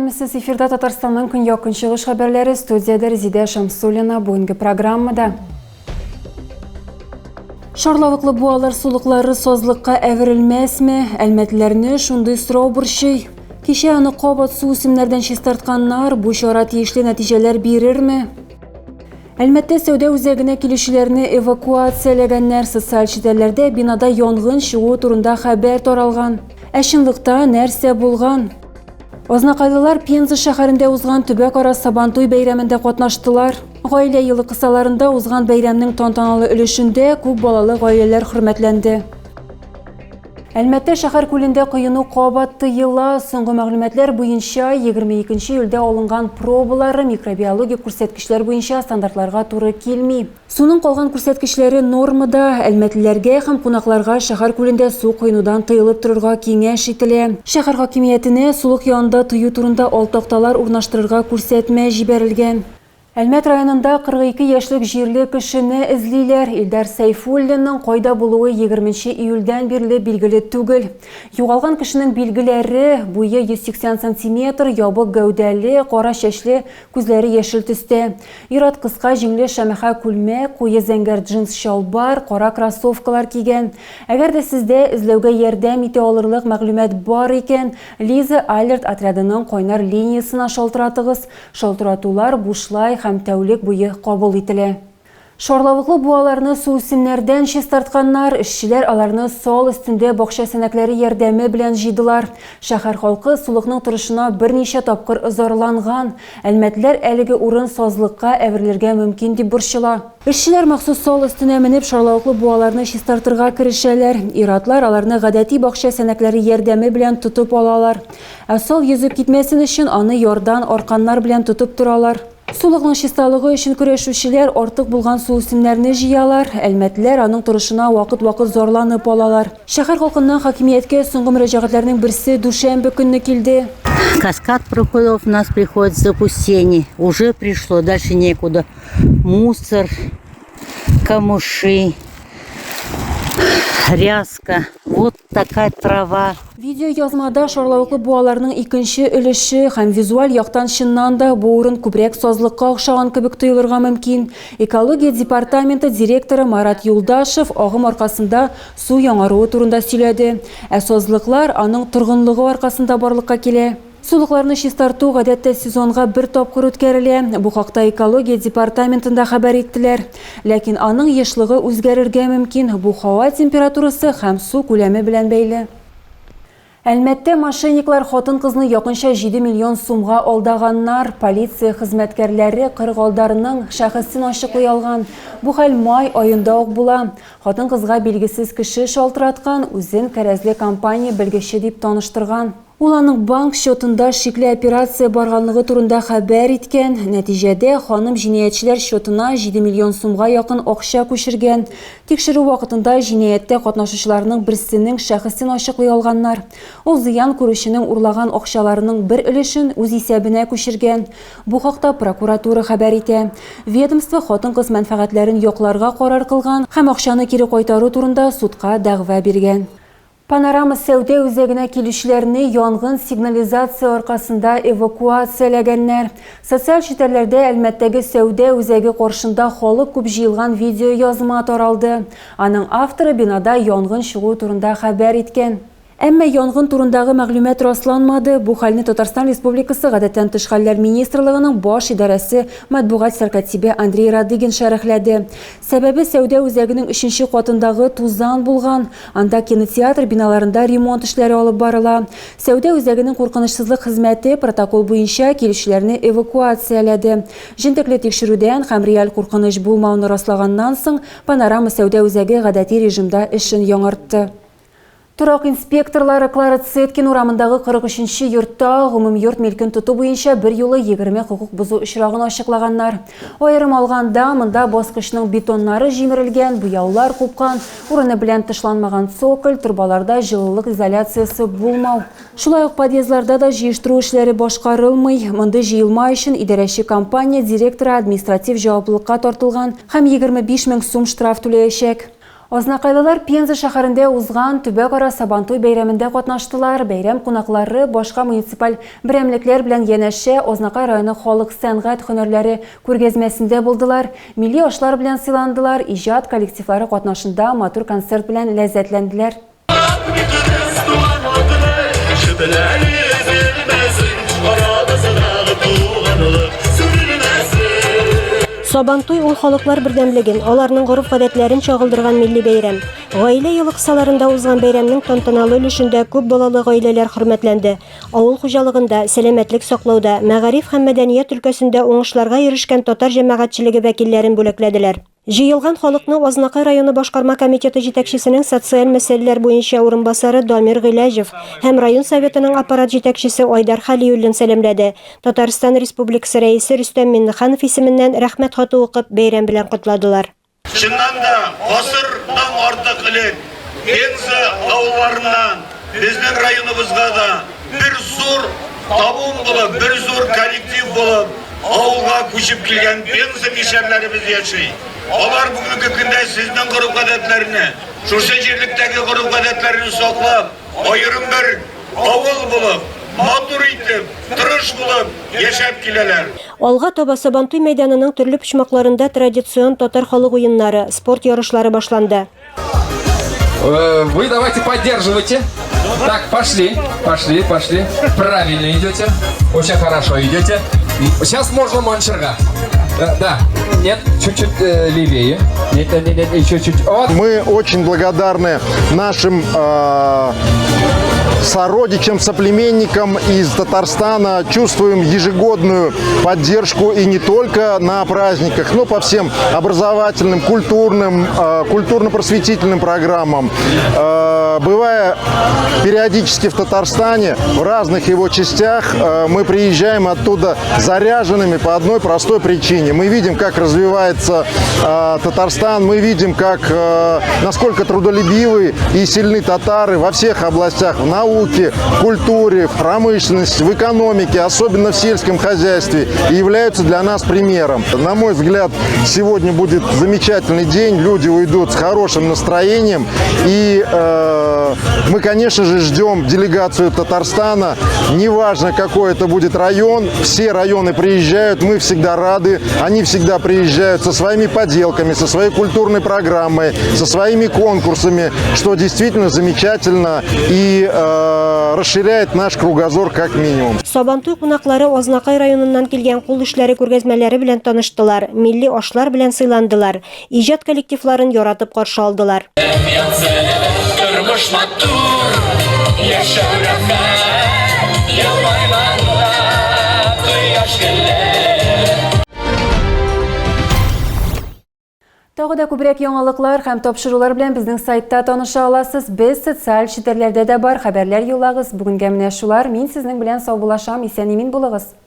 Сәлемсіз, эфирда Татарстанның күньяк көнчыгыш хәбәрләре, студияда Резида Шамсуллина. Бүгенге программада шарлавыклы буалар сулыклары созлыкка әверелмәсме? Әлмәтләрне шундый сорау борчый. Кичә аны кабат су исемнәрдән чистартканнар, бу чара тиешле нәтиҗәләр бирерме? Әлмәттә сәүдә үзәгенә килүчеләрне эвакуацияләгәннәр, социаль челтәрләрдә бинада янгын чыгу турында хәбәр таралган. Ә чынлыкта нәрсә булган? Ознакайлылар Пенза шәһәрендә узган төбәк ара Сабантуй бәйрәмендә катнаштылар. Гаилә елы кысаларында узган бәйрәмнең тантаналы өлешендә күп балалы гаиләләр хөрмәтләнде. Әлмәттә шәһәр күлендә коену кабат тыела. Соңгы мәгълүматлар буенча 22 июльдә алынган пробалары микробиологик күрсәткечләр буенча стандартларга туры килми. Суның калган күрсәткечләре нормада. Әлмәтлеләргә һәм кунакларга шәһәр күлендә су коенудан тыелып торырга киңәш ителә. Шәһәр хакимиятенә сулык янында тыю турында алтакталар урнаштырырга күрсәтмә җибәрелгән. Әлмәт районында 42 яшьлек җирле кешене эзлиләр. Илдар Сайфуллинның кайда булуы 20 июльдән бирле билгеле түгел. Югалган кешенең билгеләре: буе 180 см, ябык гәүдәле, кара чәчле, күзләре яшел төстә. Ират кыска җиңле шәмәхә күлмәк, куе зәңгәр джинс чалбар, кара кроссовкалар кигән. Әгәр дә сездә эзләүгә ярдәм итә алырлык мәгълүмат бар икән, Лиза Алерт отрядының кайнар линиясына шалтыратыгыз. Шалтыратулар бушлай һәм тәүлек буе кабул ителә. Шарлавыклы буаларны су исемнәрдән чистартканнар, эшчеләр аларны сол өстендә бакча сәнәкләре ярдәме белән җыйдылар. Шәһәр халкы сулыкның торышына берничә тапкыр зарланган. Әлмәтләр әлеге урын сазлыкка әверелергә мөмкин дип борчыла. Эшчеләр махсус сол өстенә менеп шарлавыклы буаларны чистартырга керешәләр. Иратлар аларны гадәти бакча сәнәкләре ярдәме белән тотып алалар. Ә сол йөзеп китмәсен өчен аны ярдан арканнар белән тотып торалар. Сулыкның чисталыгы өчен көрәшүчеләр артык булган су исемнәрне җыялар. Әлмәтләр аның торышына вакыт-вакыт зарланып алалар. Шәһәр халкының хакимияткә соңгы мөрәҗәгатьләрнең берсе дүшәмбе көнне килде. Каскад проходов у нас приходит запустение. Уже пришло, дальше некуда. Мусор, камыши, ряска. Вот такая трава. Видео язмада шарлавыклы буаларның икенче өлеше һәм визуаль яктан чыннан да бу урын күбрәк сазлыкка охшаган кебек тоелырга мөмкин. Экология департаменты директоры Марат Юлдашев агым аркасында су яңаруы турында сөйләде. Ә сазлыклар аның торгынлыгы аркасында барлыкка килә. Сулыкларны чистарту гадәттә сезонга бер тапкыр үткәрелә. Бу хакта экология департаментында хәбәр иттеләр. Ләкин аның ешлыгы үзгәрергә мөмкин. Бу һава температурасы һәм су күләме белән бәйле. Әлмәттә мошенниклар хатын-кызны якынча 7 миллион сумга алдаганнар. Полиция хезмәткәрләре кыргалдарының шәхесен ачыклый алган. Бу хәл май аенда ук була. Хатын-кызга билгесез кеше шалтыраткан, үзен кәрәзле компания белгече дип таныштырган. Ул аның банк счетында шикле операция барганлыгы турында хәбәр иткән. Нәтиҗәдә ханым җинаятьчеләр счетына 7 миллион сумга якын акча күчергән. Тикшерү вакытында җинаяттә катнашучыларның берсенең шәхесен ачыклый алганнар. Ул зыян күрүченең урлаган акчаларының бер өлешен үз исәбенә күчергән. Бу хакта прокуратура хәбәр итә. Ведомство хатын-кыз мәнфәгатьләрен якларга карар кылган һәм акчаны кире кайтару турында судка дәгъва биргән. Панорама сәүдә үзәгенә килүчеләрне янгын сигнализация аркасында эвакуацияләгәннәр. Социаль челтәрләрдә Әлмәттәге сәүдә үзәге каршында халык күп җыелган видео язма таралды. Аның авторы бинада янгын чыгу турында хәбәр иткән. Әмма янгын турындагы мәгълүмат расланмады. Бу хәлне Татарстан Республикасы гадәттән тыш хәлләр министрлыгының баш идарәсе матбугат сәркәтибе Андрей Радыгин шәрехләде. Сәбәбе сәүдә үзәгенең 3нче катындагы тузан булган. Анда кинотеатр биналарында ремонт эшләре алып барыла. Сәүдә үзәгенең куркынычсызлык хезмәте протокол буенча килүчеләрне эвакуацияләде. Җентекле тикшерүдән һәм реаль куркыныч булмауны раслаганнан соң Панорама сәүдә үзәге гадәти режимда эшен яңартты. Торак инспекторлары Клара Цеткин урамындагы 43-нче йортта гомум йорт милкен тоту буенча бер юлы 20 хукук бузу очрагын ачыклаганнар. Аерым алганда монда баскычның бетоннары җимерелгән, буяулар купкан, урыны белән тышланмаган цоколь, турбаларда җылылык изоляциясе булмау. Шулай ук подъездларда да җыештыру эшләре башкарылмый. Монда җыелма өчен идарәче компания директоры административ җаваплылыкка тартылган һәм 25 мең сум штраф түләячәк. Ознакайлылар Пенза шәһәрендә узган Төбәк-ара Сабантуй бәйрәмендә катнаштылар. Бәйрәм кунаклары башка муниципаль берәмлекләр белән янәшә Ознакай районы халык сәнгать һөнәрләре күргәзмәсендә булдылар. Милли ашлар белән сыйландылар. Иҗат коллективлары катнашында матур концерт белән ләззәтләнделәр. Сабантуй ул халыклар бердәмлеген, аларның гореф-гадәтләрен чагылдырган милли бәйрәм. Гаилә елы кысаларында узган бәйрәмнең тантаналы өлешендә күп балалы гаиләләр хөрмәтләнде. Авыл хуҗалыгында, сәламәтлек саклауда, мәгариф һәм мәдәният өлкәсендә уңышларга ирешкән татар җәмәгатьчелеге вәкилләрен бүләкләделәр. Җыелган халыкны Ознакай районы башкарма комитеты җитәкчесенең социаль мәсьәләләр буенча урынбасары Дамир Гыйләҗев һәм район советының аппарат җитәкчесе Айдар Халиуллин сәламләде. Татарстан Республикасы рәисе Рөстәм Миннеханов исеменнән рәхмәт хаты укып бәйрәм белән котлады. Чыннан да гасырдан артык элек Пенза авылларыннан безнең районыбызга да бер зур табун булып, бер зур коллектив булып авылга күчеп килгән Пенза мишәрләребез яши. Алар бүгенге көндә сезнең гореф-гадәтләрне, шушы җирлектәге гореф-гадәтләрне саклап, аерым бер авыл булып, матур итеп, тырыш булып яшәп киләләр. Алга таба Сабантуй мәйданының төрле почмакларында традицион татар халык уеннары, спорт ярышлары башланды. Вы давайте поддерживайте. Так, пошли. Правильно идете. Очень хорошо идете. Сейчас можно манчерга. Да. Нет, чуть-чуть левее. Нет, еще чуть. Вот. Мы очень благодарны нашим сородичам, соплеменникам из Татарстана. Чувствуем ежегодную поддержку и не только на праздниках, но по всем образовательным, культурно-просветительным программам. Бывая периодически в Татарстане, в разных его частях, мы приезжаем оттуда заряженными по одной простой причине. Мы видим, как развивается Татарстан, мы видим, насколько трудолюбивы и сильны татары во всех областях, в науке, в культуре, в промышленности, в экономике, особенно в сельском хозяйстве, и являются для нас примером. На мой взгляд, сегодня будет замечательный день, люди уйдут с хорошим настроением, и мы, конечно же, ждем делегацию Татарстана, неважно, какой это будет район, все районы приезжают, мы всегда рады, они всегда приезжают со своими поделками, со своей культурной программой, со своими конкурсами, что действительно замечательно и расширяет наш кругозор как минимум. Сабантуй кунаклары Ознакай районыннан килгән кул эшләре күргәзмәләре белән таныштылар, милли ашлар белән сыйландылар, иҗат коллективларын яратып каршы алдылар. Тагы да күбрәк яңалыклар һәм тапшырулар белән безнең сайтта таныша аласыз. Без социаль челтәрләрдә дә бар, хәбәрләр юллагыз. Бүгенгә менә шулар. Мин сезнең белән сау булашам, исән-имин булыгыз.